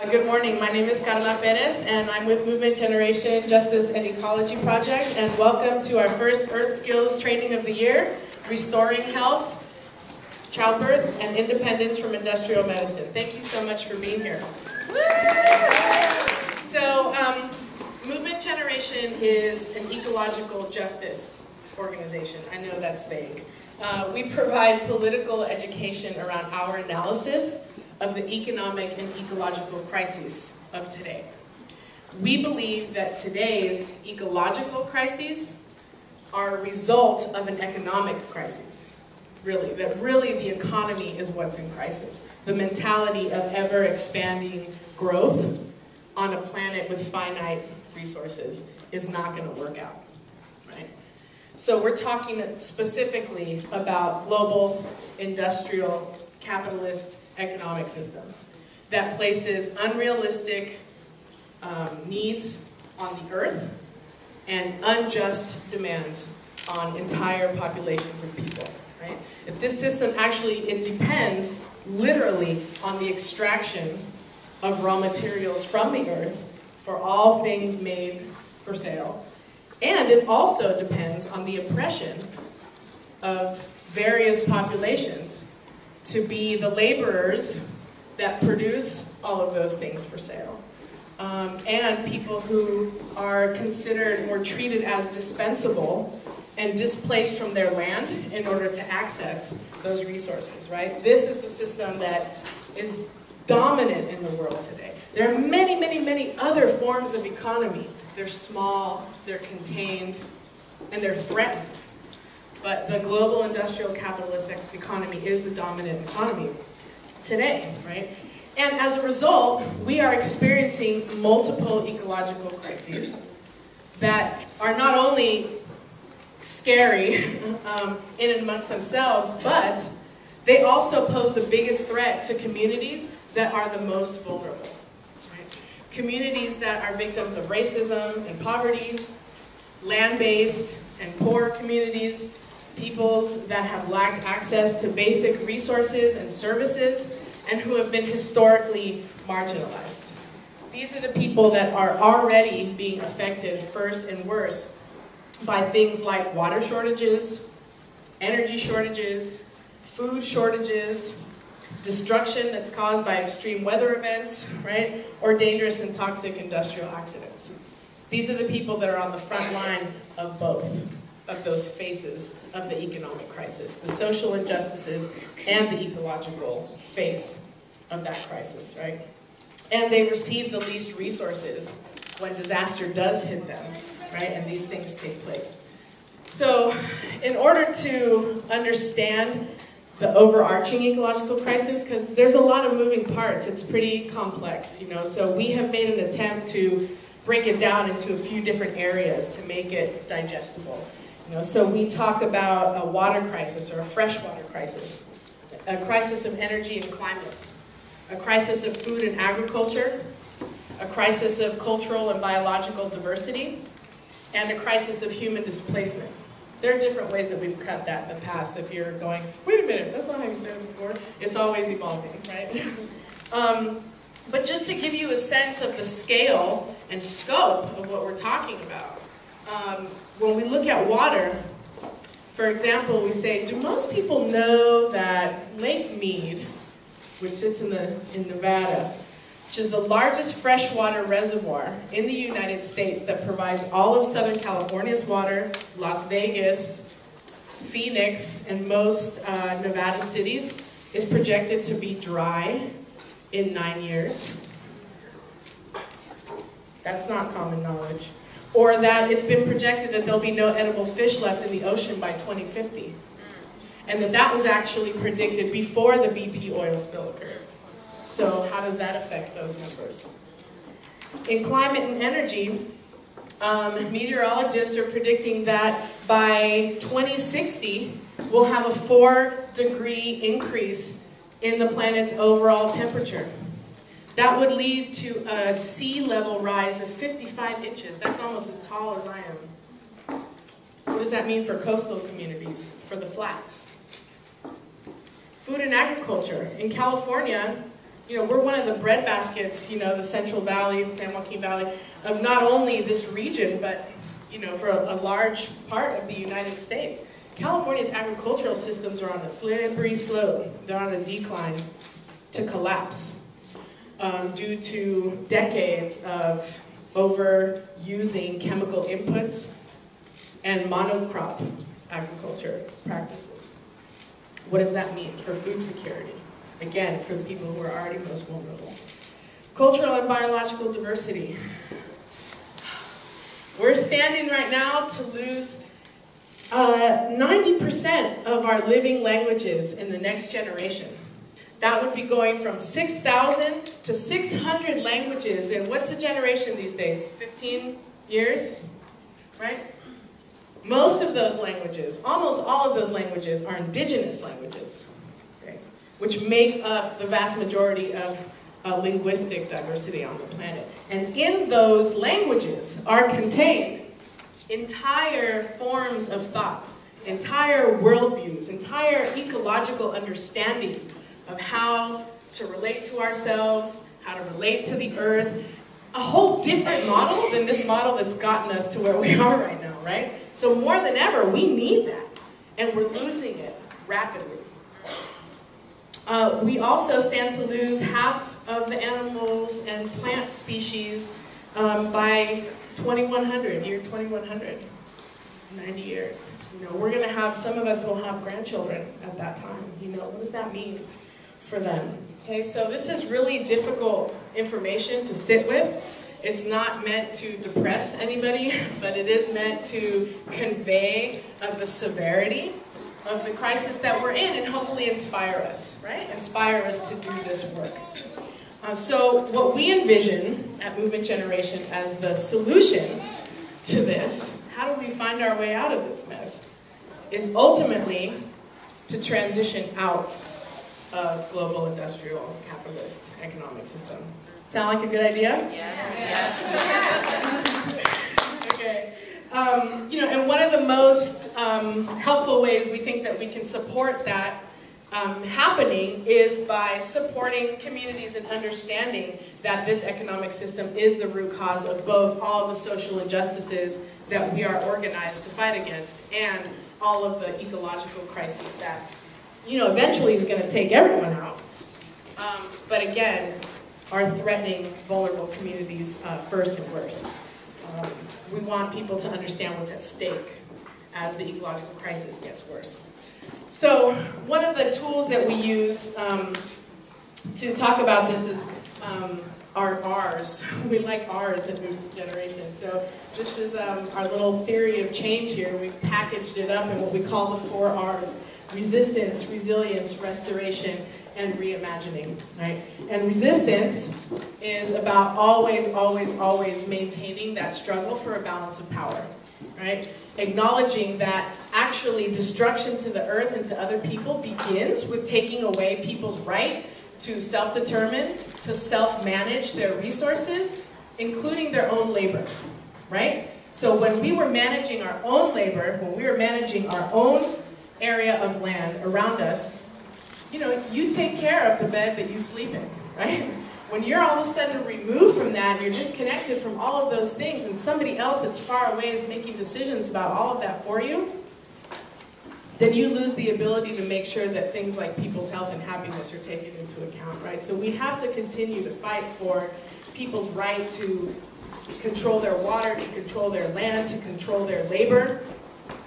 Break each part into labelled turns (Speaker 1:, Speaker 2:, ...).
Speaker 1: Good morning, my name is Carla Perez and I'm with Movement Generation Justice and Ecology Project, and welcome to our first Earth Skills Training of the Year, Restoring Health, Childbirth, and Independence from Industrial Medicine. Thank you so much for being here. So, Movement Generation is an ecological justice organization. I know that's vague. We provide political education around our analysis of the economic and ecological crises of today. We believe that today's ecological crises are a result of an economic crisis. Really, that really the economy is what's in crisis. The mentality of ever-expanding growth on a planet with finite resources is not going to work out, right? So we're talking specifically about global, industrial, capitalist economic system that places unrealistic needs on the earth and unjust demands on entire populations of people, right? If this system actually, it depends literally on the extraction of raw materials from the earth for all things made for sale. And it also depends on the oppression of various populations to be the laborers that produce all of those things for sale. And people who are considered or treated as dispensable and displaced from their land in order to access those resources, right? This is the system that is dominant in the world today. There are many, many, many other forms of economy. They're small, they're contained, and they're threatened. But the global industrial capitalist economy is the dominant economy today, right? And as a result, we are experiencing multiple ecological crises that are not only scary in and amongst themselves, but they also pose the biggest threat to communities that are the most vulnerable, right? Communities that are victims of racism and poverty, land-based and poor communities, peoples that have lacked access to basic resources and services, and who have been historically marginalized. These are the people that are already being affected first and worst by things like water shortages, energy shortages, food shortages, destruction that's caused by extreme weather events, right? Or dangerous and toxic industrial accidents. These are the people that are on the front line of both of those faces of the economic crisis, the social injustices and the ecological face of that crisis, right? And they receive the least resources when disaster does hit them, right? And these things take place. So in order to understand the overarching ecological crisis, because there's a lot of moving parts, it's pretty complex, you know, so we have made an attempt to break it down into a few different areas to make it digestible. You know, so we talk about a water crisis or a freshwater crisis, a crisis of energy and climate, a crisis of food and agriculture, a crisis of cultural and biological diversity, and a crisis of human displacement. There are different ways that we've cut that in the past. If you're going, wait a minute, that's not how you said it before. It's always evolving, right? But just to give you a sense of the scale and scope of what we're talking about, when we look at water, for example, we say, do most people know that Lake Mead, which sits in Nevada, which is the largest freshwater reservoir in the United States that provides all of Southern California's water, Las Vegas, Phoenix, and most Nevada cities, is projected to be dry in 9 years. That's not common knowledge. Or that it's been projected that there'll be no edible fish left in the ocean by 2050. And that was actually predicted before the BP oil spill occurred. So how does that affect those numbers? In climate and energy, meteorologists are predicting that by 2060, we'll have a 4-degree increase in the planet's overall temperature. That would lead to a sea level rise of 55 inches. That's almost as tall as I am. What does that mean for coastal communities, for the flats? Food and agriculture. In California, we're one of the breadbaskets, the Central Valley, the San Joaquin Valley, of not only this region, but, for a large part of the United States. California's agricultural systems are on a slippery slope. They're on a decline to collapse due to decades of overusing chemical inputs and monocrop agriculture practices. What does that mean for food security? Again, for the people who are already most vulnerable. Cultural and biological diversity. We're standing right now to lose 90% of our living languages in the next generation. That would be going from 6,000 to 600 languages in what's a generation these days? 15 years, right? Most of those languages, almost all of those languages, are indigenous languages, okay, which make up the vast majority of linguistic diversity on the planet. And in those languages are contained entire forms of thought, entire worldviews, entire ecological understanding of how to relate to ourselves, how to relate to the earth, a whole different model than this model that's gotten us to where we are right now, right? So more than ever, we need that, and we're losing it rapidly. We also stand to lose half of the animals and plant species by 2100, year 2100, 90 years. We're going to have, some of us will have grandchildren at that time. What does that mean for them? Okay, so this is really difficult information to sit with. It's not meant to depress anybody, but it is meant to convey the severity of the crisis that we're in and hopefully inspire us, right? Inspire us to do this work. So what we envision at Movement Generation as the solution to this, how do we find our way out of this mess, is ultimately to transition out of global industrial capitalist economic system. Sound like a good idea?
Speaker 2: Yes.
Speaker 1: Okay. And one of the most helpful ways we think that we can support that happening is by supporting communities and understanding that this economic system is the root cause of both all of the social injustices that we are organized to fight against and all of the ecological crises that, eventually is going to take everyone out. But again, are threatening vulnerable communities first and worst. We want people to understand what's at stake as the ecological crisis gets worse. So one of the tools that we use to talk about this is our R's. We like R's at Movement Generation. So this is our little theory of change here. We've packaged it up in what we call the 4 R's. Resistance, resilience, restoration, and reimagining, right? And resistance is about always, always, always maintaining that struggle for a balance of power, right? Acknowledging that actually destruction to the earth and to other people begins with taking away people's right to self-determine, to self-manage their resources, including their own labor, right? So when we were managing our own labor, when we were managing our own area of land around us, you take care of the bed that you sleep in, right? When you're all of a sudden removed from that, and you're disconnected from all of those things, and somebody else that's far away is making decisions about all of that for you, then you lose the ability to make sure that things like people's health and happiness are taken into account, right? So we have to continue to fight for people's right to control their water, to control their land, to control their labor,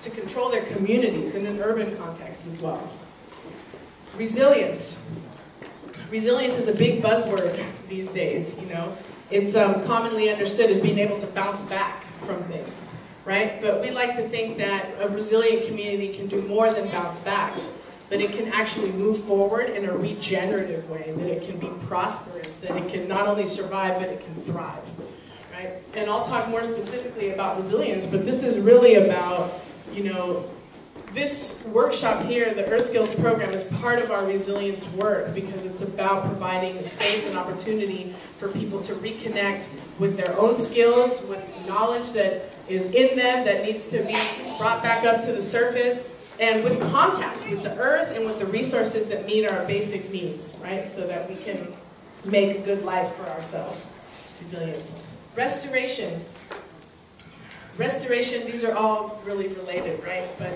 Speaker 1: to control their communities in an urban context as well. Resilience. Resilience is a big buzzword these days, It's commonly understood as being able to bounce back from things, right? But we like to think that a resilient community can do more than bounce back, but it can actually move forward in a regenerative way, that it can be prosperous, that it can not only survive, but it can thrive, right? And I'll talk more specifically about resilience, but this is really about, this workshop here, the Earth Skills program, is part of our resilience work because it's about providing space and opportunity for people to reconnect with their own skills, with knowledge that is in them that needs to be brought back up to the surface, and with contact with the earth and with the resources that meet our basic needs, right? So that we can make a good life for ourselves. Resilience. Restoration. Restoration, these are all really related, right? But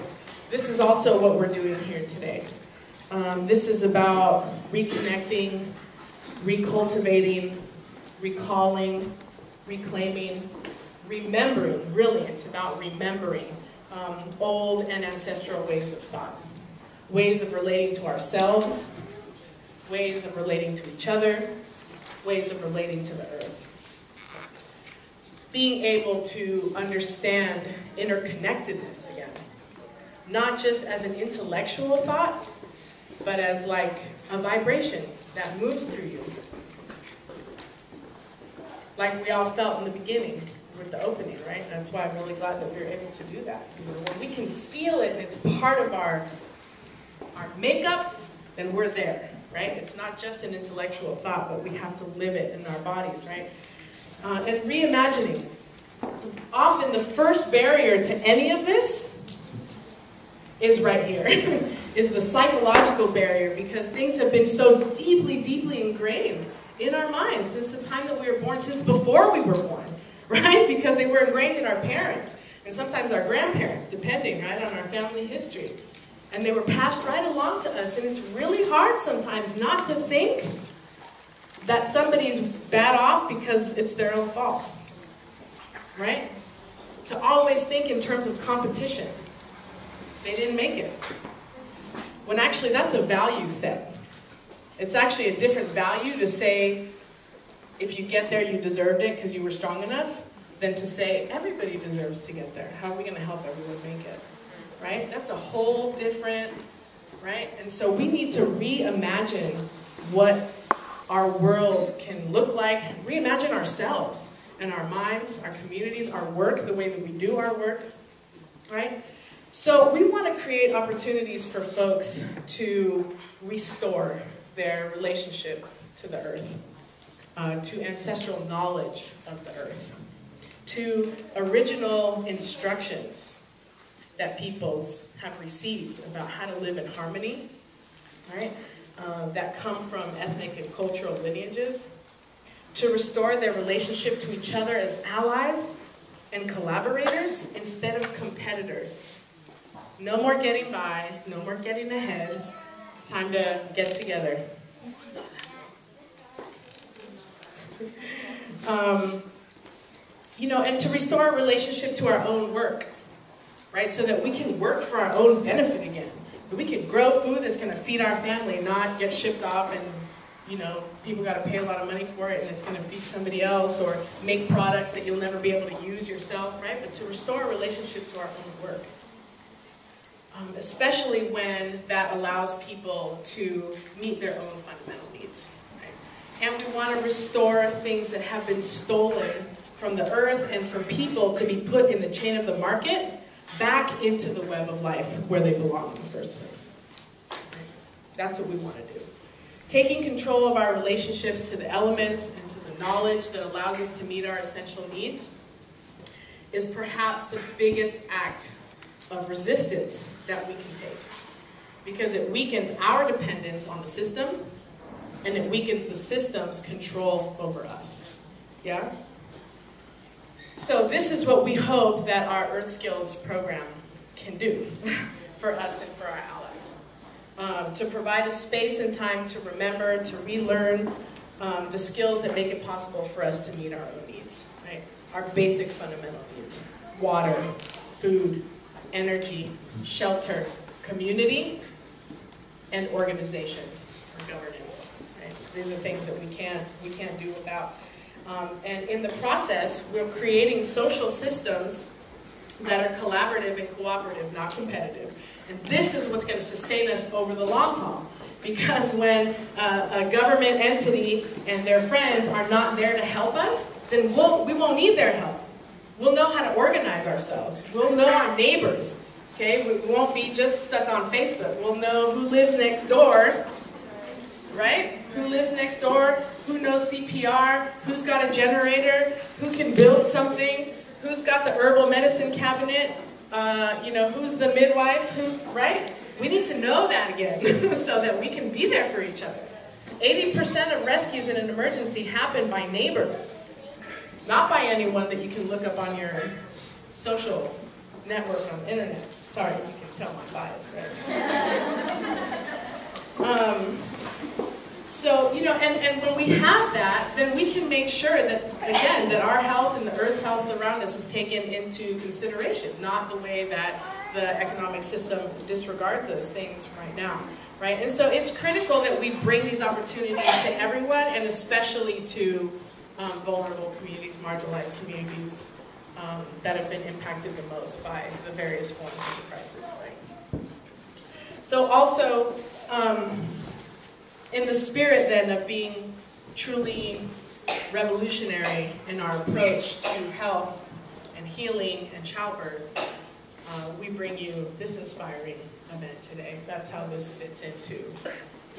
Speaker 1: this is also what we're doing here today. This is about reconnecting, recultivating, recalling, reclaiming, remembering. Really, it's about remembering old and ancestral ways of thought. Ways of relating to ourselves, ways of relating to each other, ways of relating to the earth. Being able to understand interconnectedness again. Not just as an intellectual thought, but as like a vibration that moves through you. Like we all felt in the beginning with the opening, right? That's why I'm really glad that we were able to do that. You know, when we can feel it and it's part of our makeup, then we're there, right? It's not just an intellectual thought, but we have to live it in our bodies, right? And reimagining. Often the first barrier to any of this is right here, is the psychological barrier, because things have been so deeply, deeply ingrained in our minds since the time that we were born, since before we were born, right? Because they were ingrained in our parents, and sometimes our grandparents, depending, right, on our family history. And they were passed right along to us, and it's really hard sometimes not to think that somebody's bad off because it's their own fault, right? To always think in terms of competition. They didn't make it. When actually that's a value set. It's actually a different value to say, if you get there, you deserved it because you were strong enough, than to say, everybody deserves to get there. How are we going to help everyone make it? Right? That's a whole different, right? And so we need to reimagine what our world can look like, reimagine ourselves and our minds, our communities, our work, the way that we do our work, right? So we want to create opportunities for folks to restore their relationship to the earth, to ancestral knowledge of the earth, to original instructions that peoples have received about how to live in harmony, right? That come from ethnic and cultural lineages, to restore their relationship to each other as allies and collaborators instead of competitors. No more getting by, no more getting ahead. It's time to get together. You know, and to restore our relationship to our own work, right? So that we can work for our own benefit again. That we can grow food that's going to feed our family, not get shipped off and, you know, people got to pay a lot of money for it and it's going to feed somebody else, or make products that you'll never be able to use yourself, right? But to restore a relationship to our own work. Especially when that allows people to meet their own fundamental needs. Right? And we want to restore things that have been stolen from the earth and from people to be put in the chain of the market back into the web of life where they belong in the first place. Right? That's what we want to do. Taking control of our relationships to the elements and to the knowledge that allows us to meet our essential needs is perhaps the biggest act of resistance that we can take, because it weakens our dependence on the system and it weakens the system's control over us. Yeah? So this is what we hope that our Earth Skills program can do for us and for our allies. To provide a space and time to remember, to relearn the skills that make it possible for us to meet our own needs, right? Our basic fundamental needs: water, food, energy, shelter, community, and organization or governance. Right? These are things that we can't do without. And in the process, we're creating social systems that are collaborative and cooperative, not competitive. And this is what's going to sustain us over the long haul. Because when a government entity and their friends are not there to help us, then we won't need their help. We'll know how to organize ourselves. We'll know our neighbors. Okay? We won't be just stuck on Facebook. We'll know who lives next door, right? Who lives next door, who knows CPR, who's got a generator, who can build something, who's got the herbal medicine cabinet, you know, who's the midwife, who's, right? We need to know that again so that we can be there for each other. 80% of rescues in an emergency happen by neighbors, not by anyone that you can look up on your social network on the internet. Sorry, you can tell my bias, right? So, you know, and when we have that, then we can make sure that, again, that our health and the Earth's health around us is taken into consideration, not the way that the economic system disregards those things right now, right? And so it's critical that we bring these opportunities to everyone, and especially to vulnerable communities, marginalized communities that have been impacted the most by the various forms of the crisis, right? So also, in the spirit then of being truly revolutionary in our approach to health and healing and childbirth, we bring you this inspiring event today. That's how this fits into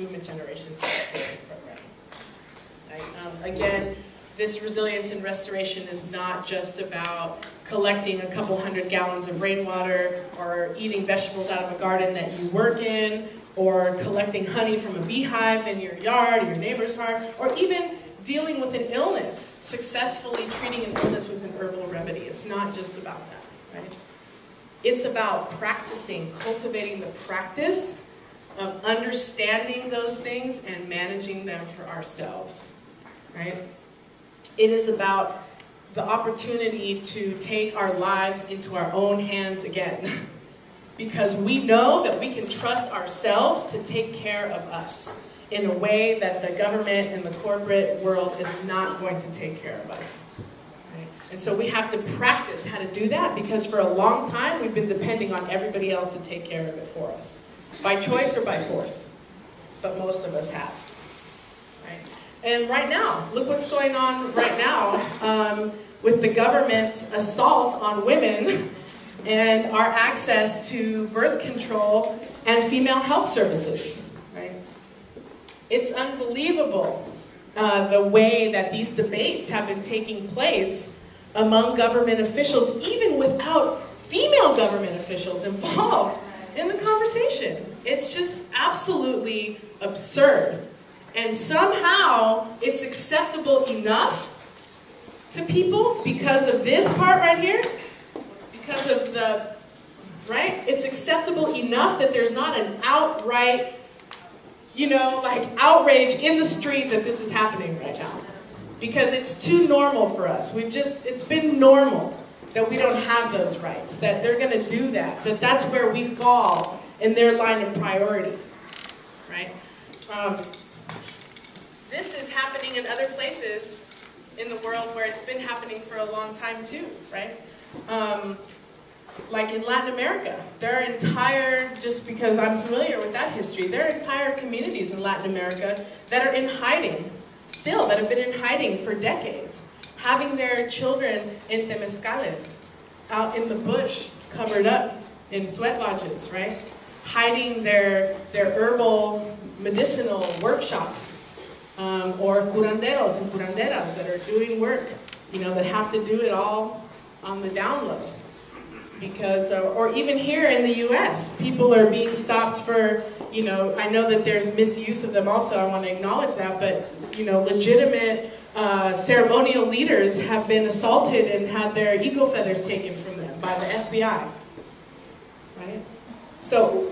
Speaker 1: Movement Generations Resilience Program. Right? Again, this resilience and restoration is not just about collecting a couple 100 gallons of rainwater or eating vegetables out of a garden that you work in, or collecting honey from a beehive in your yard or your neighbor's yard, or even dealing with an illness, successfully treating an illness with an herbal remedy. It's not just about that, right? It's about practicing, cultivating the practice of understanding those things and managing them for ourselves, right? It is about the opportunity to take our lives into our own hands again. Because we know that we can trust ourselves to take care of us in a way that the government and the corporate world is not going to take care of us. Right? And so we have to practice how to do that, because for a long time we've been depending on everybody else to take care of it for us. By choice or by force. But most of us have. Right? And right now, look what's going on right now with the government's assault on women and our access to birth control and female health services, right? It's unbelievable the way that these debates have been taking place among government officials, even without female government officials involved in the conversation. It's just absolutely absurd. And somehow it's acceptable enough to people because of this part right here. Because of the, right? It's acceptable enough that there's not an outright, you know, like outrage in the street that this is happening right now. Because it's too normal for us. It's been normal that we don't have those rights, that they're going to do that, that that's where we fall in their line of priority, right? This is happening in other places in the world where it's been happening for a long time too, right? Like in Latin America, there are entire, just because I'm familiar with that history, there are entire communities in Latin America that are in hiding, still, that have been in hiding for decades, having their children in temescales, out in the bush, covered up in sweat lodges, right? Hiding their herbal medicinal workshops, or curanderos and curanderas that are doing work, you know, that have to do it all on the down low. Because, or even here in the U.S., people are being stopped for, you know, I know that there's misuse of them also, I want to acknowledge that, but, you know, legitimate ceremonial leaders have been assaulted and had their eagle feathers taken from them by the FBI, right? So,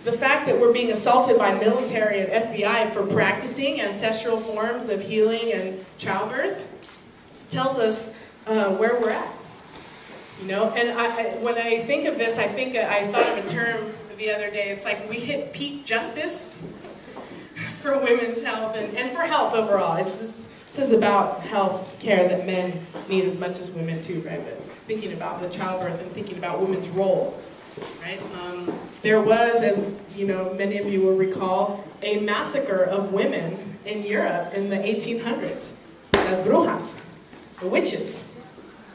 Speaker 1: the fact that we're being assaulted by military and FBI for practicing ancestral forms of healing and childbirth tells us where we're at. You know, and when I think of this, I thought of a term the other day. It's like we hit peak justice for women's health and for health overall. This is about health care that men need as much as women too, right? But thinking about the childbirth and thinking about women's role, right? There was, as you know, many of you will recall, a massacre of women in Europe in the 1800s. Las brujas, the witches,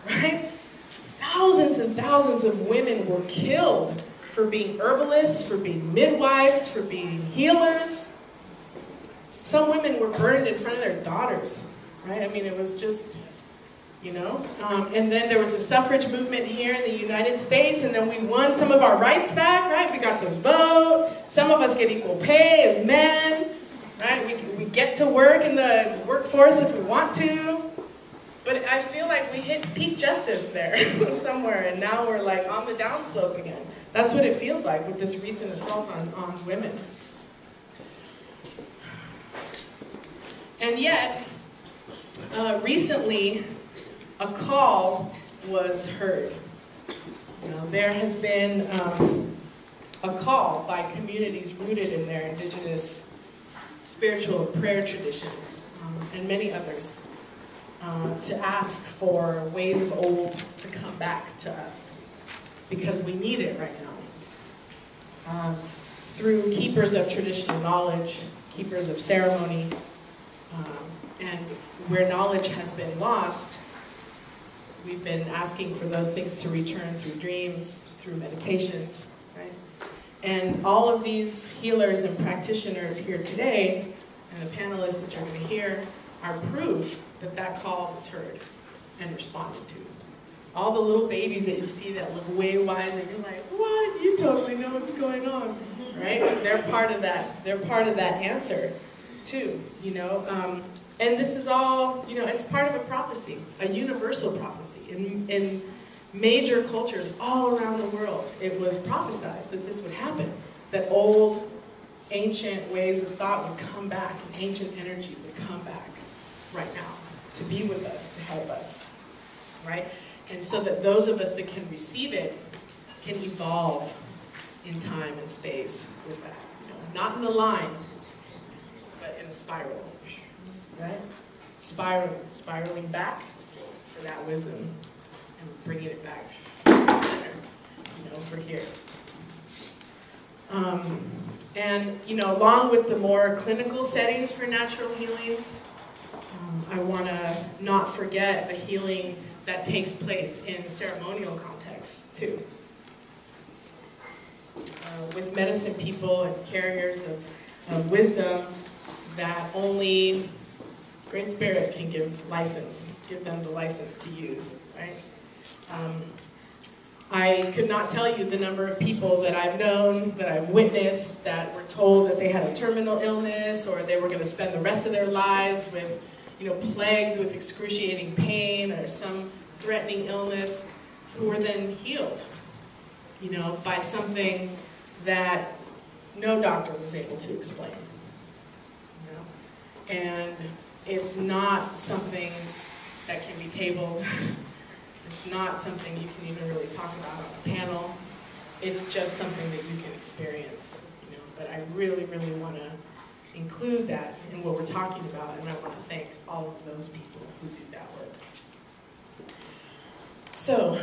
Speaker 1: right? Thousands and thousands of women were killed for being herbalists, for being midwives, for being healers. Some women were burned in front of their daughters, right? I mean, it was just, you know. And then there was a suffrage movement here in the United States, and then we won some of our rights back, right? We got to vote. Some of us get equal pay as men, right? We get to work in the workforce if we want to. But I feel like we hit peak justice there somewhere, and now we're like on the downslope again. That's what it feels like with this recent assault on women. And yet, recently, a call was heard. There has been a call by communities rooted in their indigenous spiritual prayer traditions, and many others, to ask for ways of old to come back to us, because we need it right now. Through keepers of traditional knowledge, keepers of ceremony, and where knowledge has been lost, we've been asking for those things to return through dreams, through meditations, right? And all of these healers and practitioners here today, and the panelists that you're going to hear, are proof that that call was heard and responded to. All the little babies that you see that look way wiser, you're like, what? You totally know what's going on, right? They're part of that. They're part of that answer, too, you know? And this is all, you know, it's part of a prophecy, a universal prophecy. In major cultures all around the world, it was prophesied that this would happen, that old, ancient ways of thought would come back, and ancient energy would come back right now to be with us, to help us, right? And so that those of us that can receive it can evolve in time and space with that. You know, not in a line, but in a spiral, right? Spiraling back for that wisdom and bringing it back to the center, you know, for here. And, you know, along with the more clinical settings for natural healings, I want to not forget the healing that takes place in ceremonial contexts, too. With medicine people and carriers of wisdom that only Great Spirit can give them the license to use, right? I could not tell you the number of people that I've known, that I've witnessed, that were told that they had a terminal illness or they were going to spend the rest of their lives with, you know, plagued with excruciating pain or some threatening illness, who were then healed, you know, by something that no doctor was able to explain, you know? And it's not something that can be tabled. It's not something you can even really talk about on a panel. It's just something that you can experience, you know. But I really, really want to include that in what we're talking about, and I want to thank all of those people who do that work. So,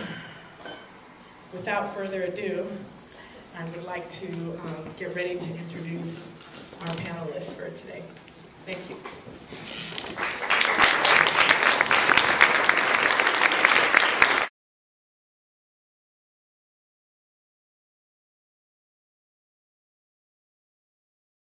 Speaker 1: without further ado, I would like to get ready to introduce our panelists for today. Thank you.